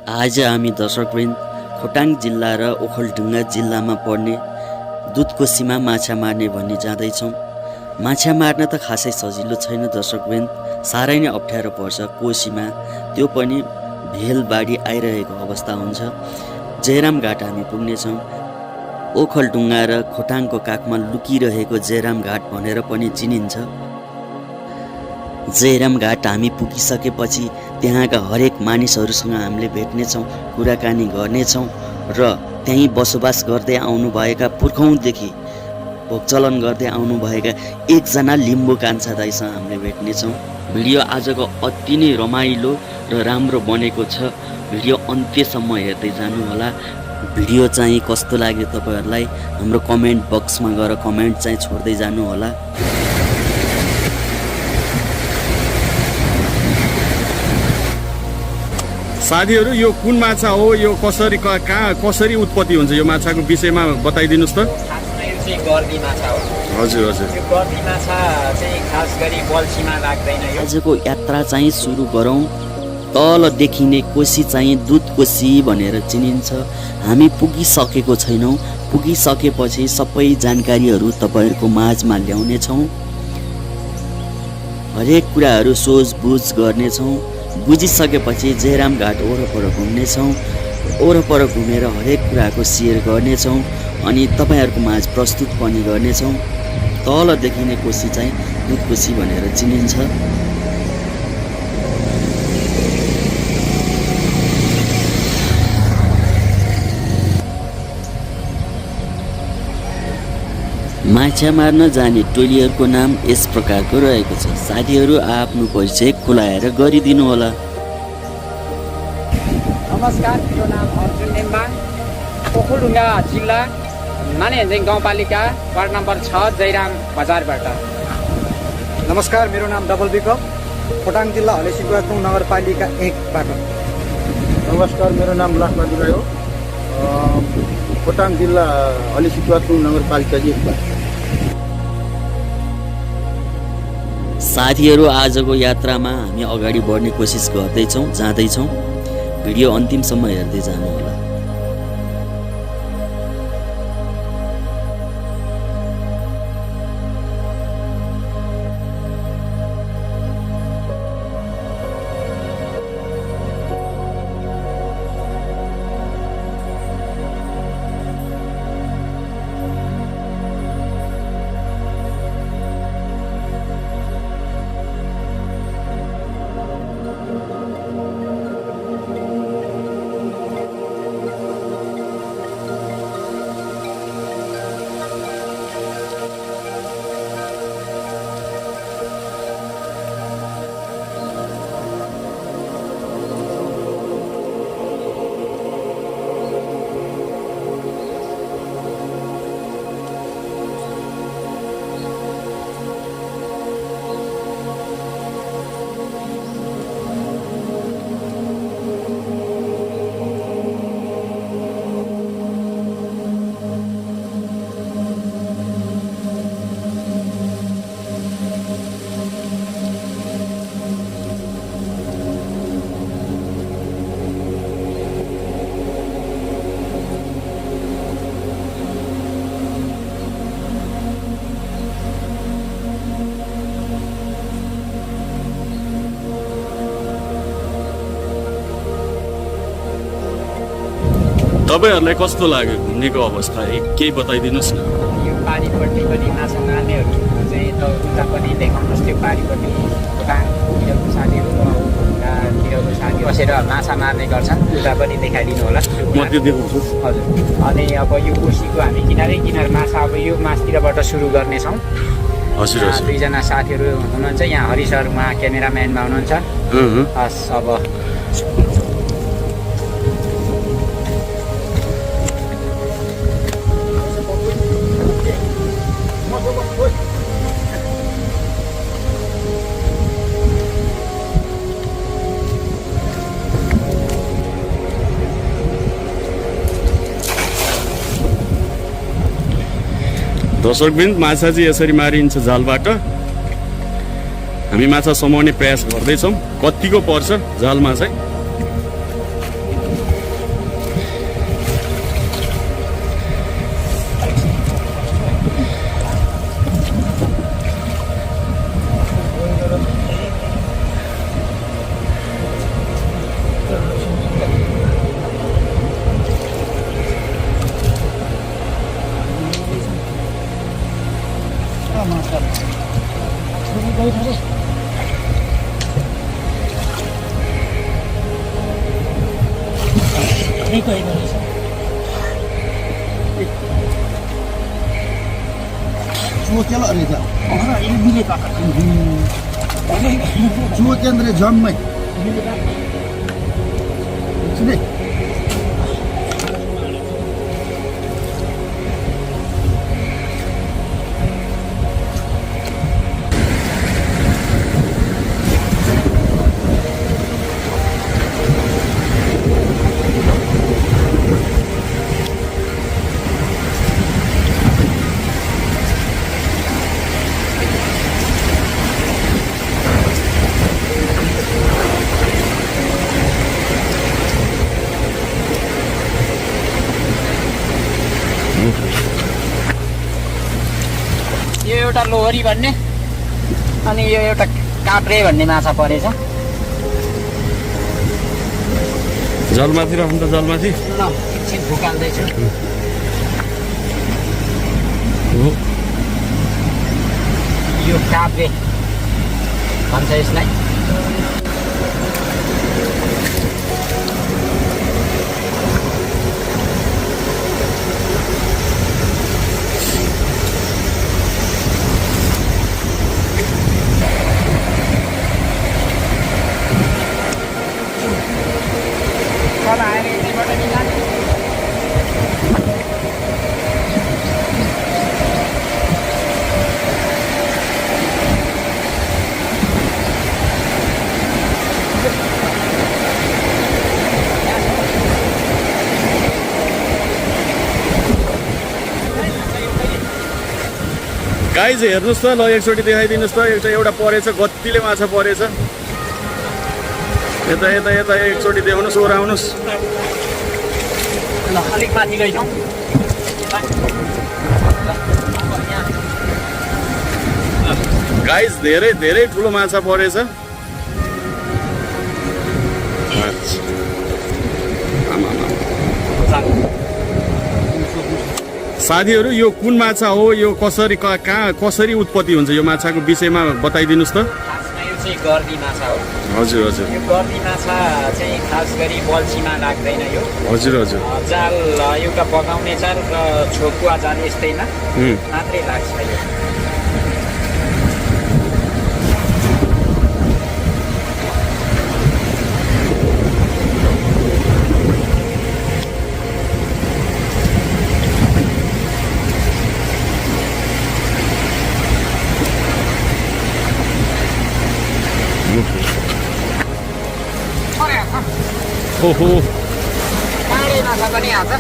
आज हामी दर्शकवृन्द खोटाङ जिल्ला र ओखलढुङ्गा जिल्लामा पर्ने दुधकोसीमा माछा मार्ने भनी जाँदैछौँ। माछा मार्न त खासै सजिलो छैन दर्शकवृन्द, साह्रै नै अप्ठ्यारो पर्छ। कोसीमा त्यो पनि भेलबाढी आइरहेको अवस्था हुन्छ। जयराम घाट हामी पुग्नेछौँ। ओखलढुङ्गा र खोटाङको काखमा लुकिरहेको जयराम घाट भनेर पनि चिनिन्छ। जयराम घाट हामी पुगिसकेपछि त्यहाँका हरेक मानिसहरूसँग हामीले भेट्नेछौँ, कुराकानी गर्नेछौँ र त्यहीँ बसोबास गर्दै आउनुभएका पुर्खौँदेखि भोगचलन गर्दै आउनुभएका एकजना लिम्बू कान्छा दाइसँग हामीले भेट्नेछौँ। भिडियो आजको अति नै रमाइलो र राम्रो बनेको छ। भिडियो अन्त्यसम्म हेर्दै जानुहोला। भिडियो चाहिँ कस्तो लाग्यो तपाईँहरूलाई हाम्रो कमेन्ट बक्समा गएर कमेन्ट चाहिँ छोड्दै जानुहोला। साथीहरू यो कुन माछा हो, यो कसरी कहाँ कसरी उत्पत्ति हुन्छ, यो माछाको विषयमा बताइदिनुहोस् त। चाहिँ गर्दी माछा हो। हजुर हजुर। यो गर्दी माछा चाहिँ खास गरी बल्छीमा लाग्दैन। आजको यात्रा चाहिँ सुरु गरौँ। तल देखिने कोसी चाहिँ दुधकोसी भनेर चिनिन्छ। हामी पुगिसकेको छैनौँ। पुगिसकेपछि सबै जानकारीहरू तपाईँहरूको माझमा ल्याउनेछौँ। हरेक कुराहरू सोझबुझ गर्नेछौँ। बुझिसकेपछि जयराम घाट वरपर घुम्नेछौँ। वरपर घुमेर हरेक कुराको सेयर गर्नेछौँ अनि तपाईँहरूको माझ प्रस्तुत पनि गर्नेछौँ। तल देखिने कोसी चाहिँ दुधकोसी भनेर चिनिन्छ। माछा मार्न जाने टोलीहरूको नाम यस प्रकारको रहेको छ। साथीहरू आफ्नो परिचय खुलाएर गरिदिनु होला। नमस्कार, मेरो नाम अर्जुन नेम्बाङ, ओखलढुङ्गा जिल्ला मानेन्जिङ गाउँपालिका वार्ड नम्बर 6 जयराम बजारबाट। नमस्कार, मेरो नाम डबल विकल्प, खोटाङ जिल्ला हलेसीकुवाथुङ नगरपालिका 1बाट। नमस्कार, मेरो नाम लाखबहादुर राई हो, खोटाङ जिल्ला हलेसीकुवाथुङ नगरपालिका 1बाट। साथीहरू आजको यात्रामा हामी अगाडि बढ्ने कोसिस गर्दैछौँ, जाँदैछौँ। भिडियो अन्तिमसम्म हेर्दै जानुहोला। तपाईँहरूलाई कस्तो लाग्यो घुम्नेको अवस्था, केही बताइदिनुहोस् न। यो पारिपट्टि पनि माछा मार्नेहरू चाहिँ उता पनि देखाउनुहोस्। त्यो पारिपट्टि खोटाङतिरको साथीहरू तिरको साथी बसेर माछा मार्ने गर्छन्, उता पनि देखाइदिनु होला। म त्यो देखाउँछु। हजुर। अनि अब यो कोसीको हामी किनारै किनार माछा अब यो मासतिरबाट सुरु गर्नेछौँ। हजुर हजुर। दुईजना साथीहरू हुनुहुन्छ यहाँ, हरि सर उहाँ क्यामेराम्यानमा हुनुहुन्छ। हस्, अब दर्शकवृन्द, माछा चाहिँ यसरी मारिन्छ जालबाट। हामी माछा समाउने प्रयास गर्दैछौँ। कतिको पर्छ जालमा चाहिँ चुवकेला रहेछ चुवकेन्द्र जम्मै सुने यो एउटा लोहरी भन्ने अनि यो एउटा काप्रे भन्ने माछा परेछ। जलमाथि राख्नु त जलमाथि ल एकछिन फुकाल्दैछु। यो काप्रे भन्छ यसलाई। गाइज हेर्नुहोस् त, ल एकचोटि देखाइदिनुहोस् त। एउटा परेछ, गतिले माछा परेछ। यता यता यता एकचोटि देखाउनुहोस्, ओराउनुहोस्। ल अलिक माथि लैजाउँ। गाइज धेरै धेरै ठुलो माछा परेछ। साथीहरू यो कुन माछा हो, यो कसरी कहाँ कसरी उत्पत्ति हुन्छ, यो माछाको विषयमा बताइदिनुहोस् त। खासमा यो चाहिँ गर्दी माछा हो। हजुर हजुर यो गर्दी माछा चाहिँ खास गरी बल्छीमा लाग्दैन। यो हजुर हजुर जाल एउटा पकाउने जाल र छोकुवा जाल यस्तैमा मात्रै लाग्छ यो। ओहो, काँडे माछा पनि आउँछ,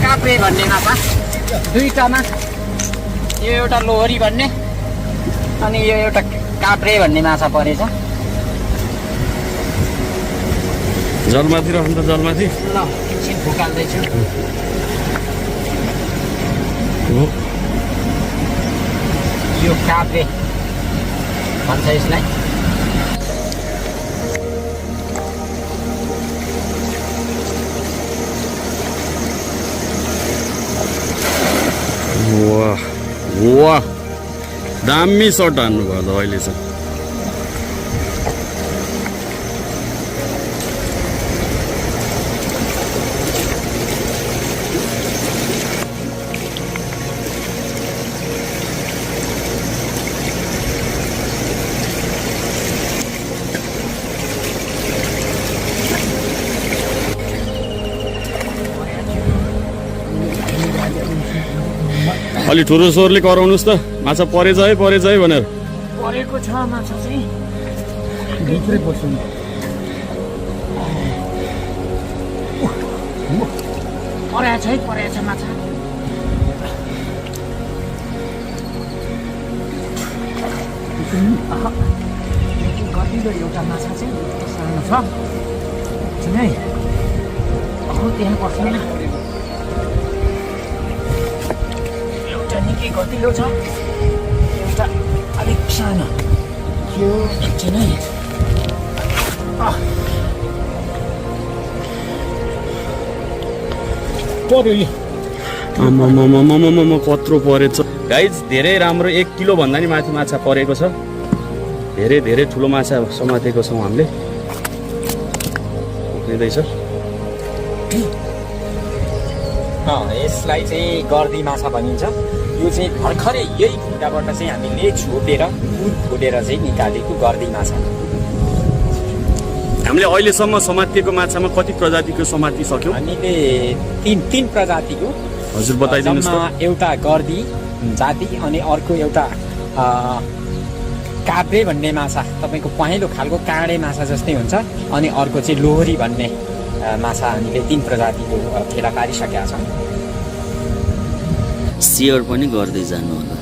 काप्रे भन्ने माछा दुईटामा। यो एउटा लोहरी भन्ने अनि यो एउटा काप्रे भन्ने माछा परेछ। जलमाथि राख्नु त जलमाथि। ल एकछिन फुकाल्दैछु। यो काप्रे भन्छ यसलाई। वाह वाह, दामी सर्ट हान्नुभयो ल अहिले चाहिँ। अलि ठुलो स्वरले कराउनुहोस् त, माछा परेछ है भनेर। परेको छ माछा चाहिँ भित्रै बस्नु परेछ माछा। गतिलो एउटा माछा चाहिँ सानो छ है। त्यहाँ बस्नु न। एउटा निकै गतिलो छ, एउटा अलिक सानो। यो एकछिन है। कत्रो परेछ गाइज, धेरै राम्रो। 1 किलो भन्दा नि माथि माछा परेको छ। धेरै धेरै ठुलो माछा समातेको छौँ हामीले। उक्लिँदैछ। यसलाई चाहिँ गर्दी माछा भनिन्छ। यो चाहिँ भर्खरै यही खुट्टाबाट चाहिँ हामीले छोपेर उर खोलेर चाहिँ निकालेको गर्दी माछा। हामीले अहिलेसम्म समातिएको माछामा कति प्रजातिको समातिसक्यौँ? हामीले तीन प्रजातिको हजुर बताइदिनुहोस् जम्मा त। एउटा गर्दी जाति अनि अर्को एउटा काब्रे भन्ने माछा, तपाईँको पहेँलो खालको काँडे माछा जस्तै हुन्छ, अनि अर्को चाहिँ लोहरी भन्ने माछा। हामीले 3 प्रजातिको फेला पारिसकेका छौँ। सेयर पनि गर्दै जानु होला।